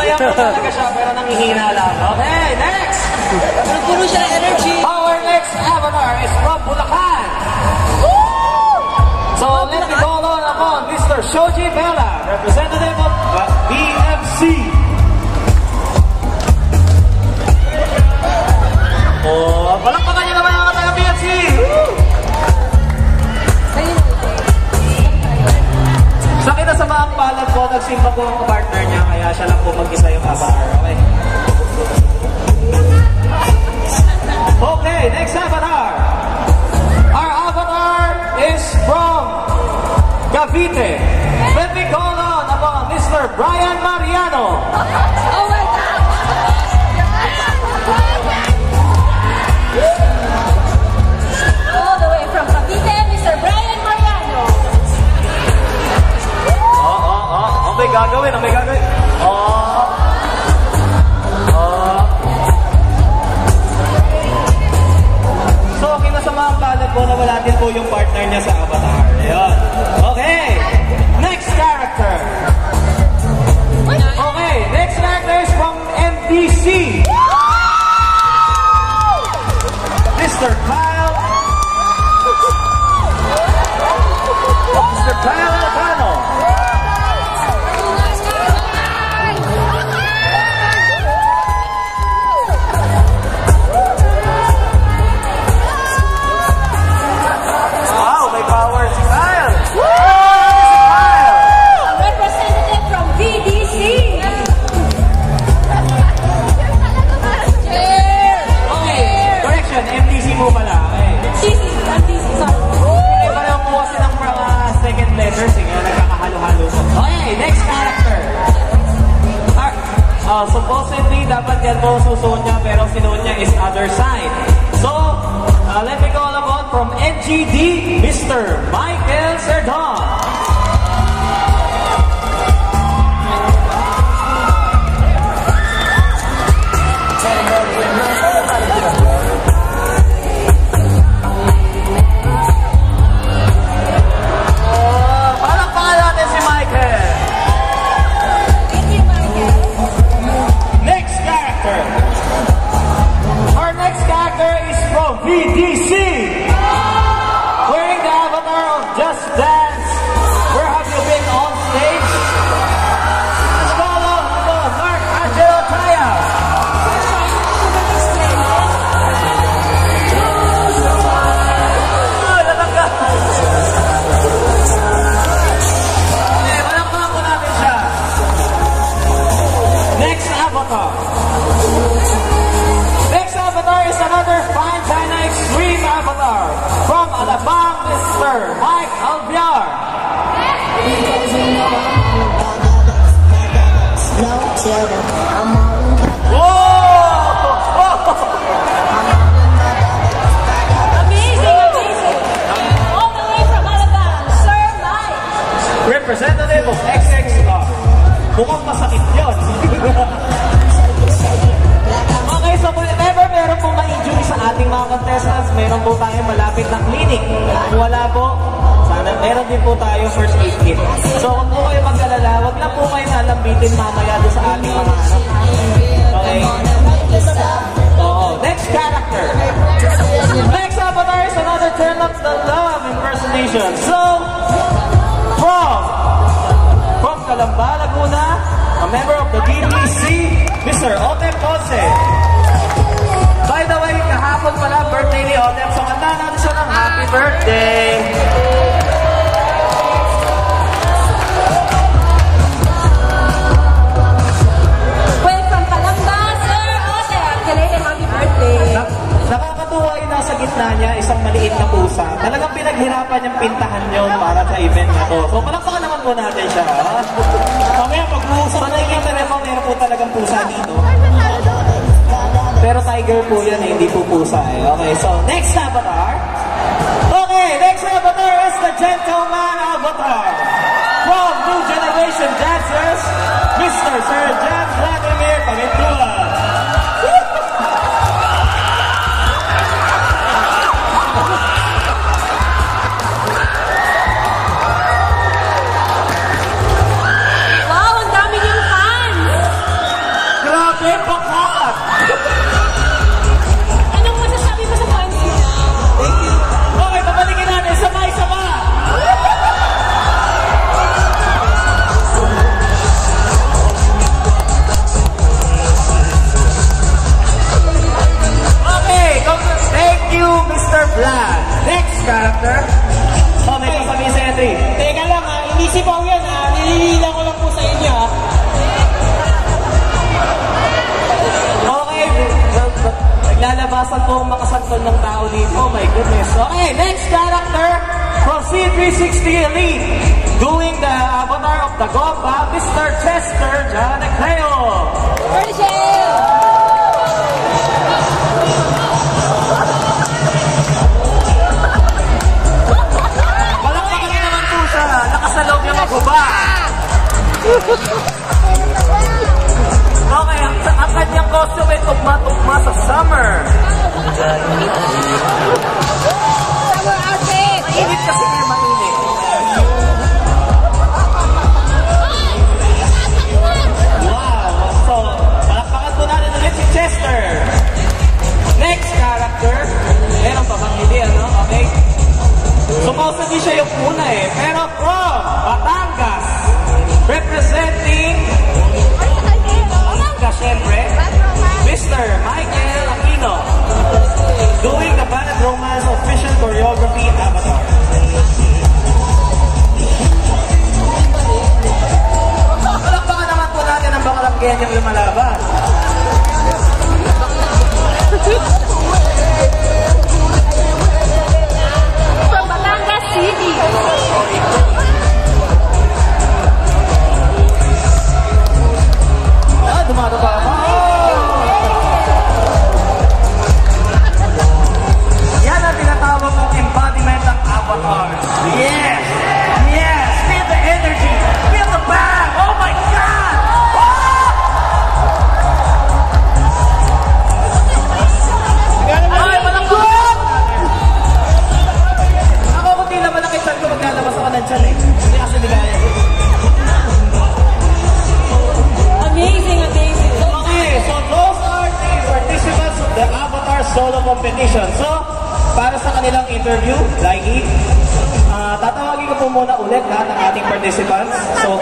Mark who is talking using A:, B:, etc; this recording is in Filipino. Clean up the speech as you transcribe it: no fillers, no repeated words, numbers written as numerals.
A: Masaya po talaga siya, pero nanghihina lang. Okay, next!
B: Puro siya ng energy.
A: Our next avatar is from Bulacan. So let me call on upon Mr. Shoji Bella, representative of BFC. Oh, palakpakan niyo naman ang taga BFC! Sa kinasamaang palad po, nagsimba po ang partner niya, kaya siya lang po mag-isa yung avatar. Okay? Okay, next avatar. Our avatar is from Cavite. Let me call on upon Mr. Brian Mariano.
B: Oh my God! All the way from Cavite, Mr. Brian Mariano.
A: Ang may gagawin, ang may gagawin. So, kinasamaang palad po na wala din po yung partner niya sa avatar. Ayun. Okay. Next character. Okay, next character is from MDC. Mr. Kyle. Mr. Kyle Alcano. Wow, may power si Kyle.
B: A representative from VDC.
A: Okay, correction, MDC mo pala. Okay.
B: MDC, sorry.
A: Eh, pareho po kasi ng second letters, kaya nagkakahalo-halo po. Okay, next character. Supposedly, dapat yan po susuot niya, pero sinuot niya is other side. So, let me call upon from NGD, Mr. Michael Serdon. Palakpakan natin si Michael. Next character. Our next character is from VDC. Wearing the avatar of Just Dance. Where have you been on stage? Let's call on Mark Angelo Taya. Palakpakan po natin siya. Next avatar. Next avatar is another fine China extreme avatar from Alabang, Mr. Mike Albiar.
B: Amazing, amazing. All the way from Alabang, Sir Mike.
A: Representative of XXR. Mukhang masakit yun. Okay, so whenever meron pong ma-injury sa ating mga contestants, meron po tayong malapit na clinic. Kung wala po, sana meron din po tayo first aid kit. So huwag po kayo mag-alala, huwag lang po kayo nalambitin mamaya doon sa ating mga anak. Okay? Oo. Next character. Next avatar is another turn up the love impersonation. So, from Calamba, Laguna, a member of the DPC, Mr. Otep Jose. By the way, kahapon pala birthday ni Otep, so kanta natin siya ng happy birthday.
B: Well, from Calamba, Sir Jose, belated happy birthday.
A: Nakakatuwa yung nasa gitna niya, isang maliit na pusa. Talagang pinaghirapan niyang pintahan yun para sa event na to. So palakpakan naman po natin siya. Mamaya pag-uusap na nakikita rin mo, meron po talagang pusa dito. Pero tiger po yan eh, hindi po pusa eh. Okay, so next avatar. Okay, next avatar is the gentleman avatar. From New Generation Dancers, Mr. Sir Jan Vladimir Pamintuan.
B: Wow, ang dami niyong fans.
A: costume ay tugma-tugma sa summer.
B: Summer outfit.
A: Mainit kasi ngayon, mainit. Wow! So, palakpakan po natin ulit si Chester. Next character. Meron pa bang hindi, ano? Okay. Supposedly siya yung una eh. Pero from Batangas, representing Batangas, syempre, Mr. Michael Aquino, doing the Bad Romance official choreography avatar. Palakpakan naman po natin ang bakalanggen yung lumalaban.
B: From Batangas City.
A: Ah, dumado pa ako. Yan ang tinatawag mong embodiment ng avatar. Yes! Yes! Feel the energy! Feel the bang! Oh my God! Ay, malambot! Ako kung di naman nakitan ko maglalabas ako ng tiyan eh. Hindi kasi nilaya.
B: Amazing, amazing.
A: Okay, so those are the participants of the Avatar Solo Competition. So, para sa kanilang interview, Laiki, tatawagin ko po muna ulit lahat ng ating participants. So,